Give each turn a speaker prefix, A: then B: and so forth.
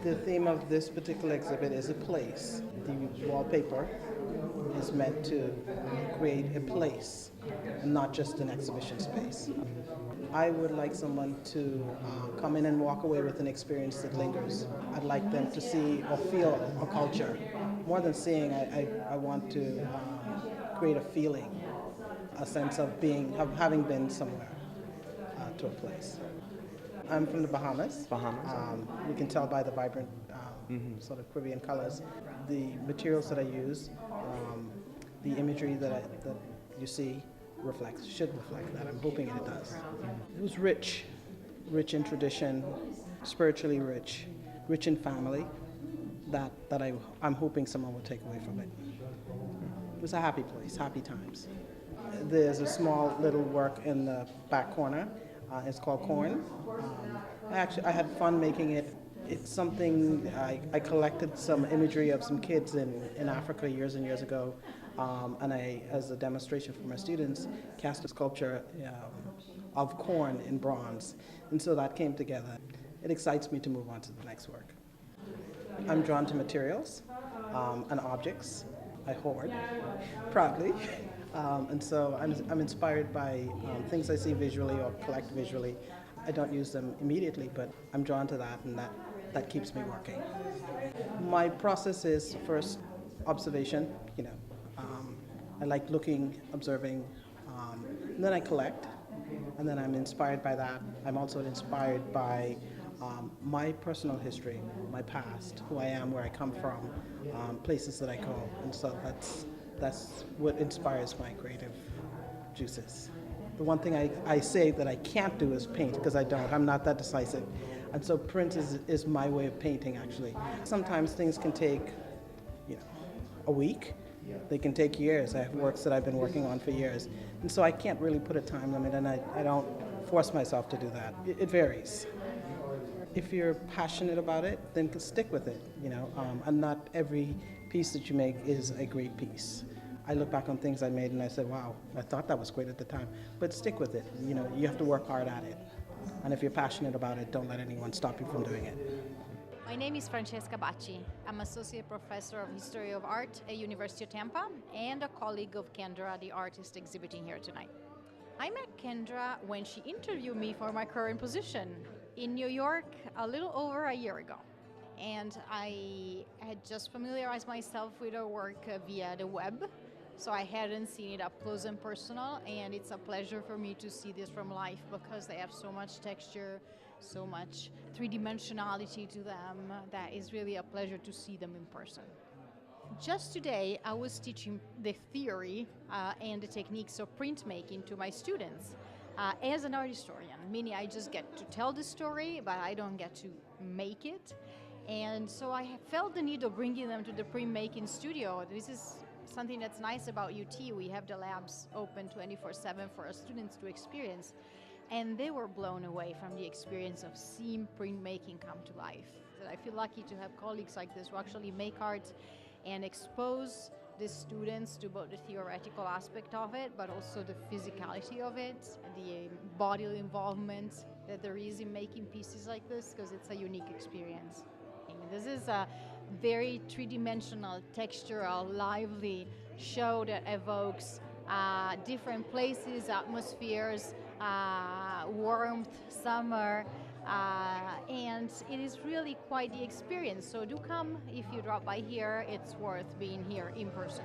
A: The theme of this particular exhibit is a place. The wallpaper is meant to create a place, not just an exhibition space. I would like someone to come in and walk away with an experience that lingers. I'd like them to see or feel a culture. More than seeing, I want to create a feeling, a sense of having been somewhere to a place. I'm from the Bahamas.
B: Bahamas.
A: You can tell by the vibrant sort of Caribbean colors. The materials that I use, the imagery that you see should reflect that. I'm hoping it does. It was rich in tradition, spiritually rich in family, that I'm hoping someone will take away from it. It was a happy place, happy times. There's a small little work in the back corner. It's called Corn. I had fun making it. It's something, I collected some imagery of some kids in Africa years and years ago, and I, as a demonstration for my students, cast a sculpture of corn in bronze, and so that came together. It excites me to move on to the next work. I'm drawn to materials and objects. I hoard proudly. And so I'm inspired by things I see visually or collect visually. I don't use them immediately, but I'm drawn to that, and that keeps me working. My process is first observation. I like looking, observing, and then I collect, and then I'm inspired by that. I'm also inspired by my personal history, my past, who I am, where I come from, places that I go, and so that's what inspires my creative juices. The one thing I say that I can't do is paint, because I'm not that decisive. And so print is my way of painting, actually. Sometimes things can take, a week. They can take years. I have works that I've been working on for years. And so I can't really put a time limit, and I don't force myself to do that. It varies. If you're passionate about it, then stick with it, and not every piece that you make is a great piece. I look back on things I made and I said, wow, I thought that was great at the time. But stick with it. You have to work hard at it. And if you're passionate about it, don't let anyone stop you from doing it.
C: My name is Francesca Bacci. I'm Associate Professor of History of Art at University of Tampa and a colleague of Kendra, the artist exhibiting here tonight. I met Kendra when she interviewed me for my current position in New York a little over a year ago. And I had just familiarized myself with her work via the web, so I hadn't seen it up close and personal, and it's a pleasure for me to see this from life because they have so much texture, so much three-dimensionality to them that is really a pleasure to see them in person. Just today, I was teaching the theory and the techniques of printmaking to my students as an art historian, meaning I just get to tell the story, but I don't get to make it. And so I felt the need of bringing them to the printmaking studio. This is something that's nice about UT. We have the labs open 24/7 for our students to experience. And they were blown away from the experience of seeing printmaking come to life. I feel lucky to have colleagues like this who actually make art and expose the students to both the theoretical aspect of it, but also the physicality of it, the bodily involvement that there is in making pieces like this, because it's a unique experience. This is a very three-dimensional, textural, lively show that evokes different places, atmospheres, warmth, summer, and it is really quite the experience. So do come if you drop by here. It's worth being here in person.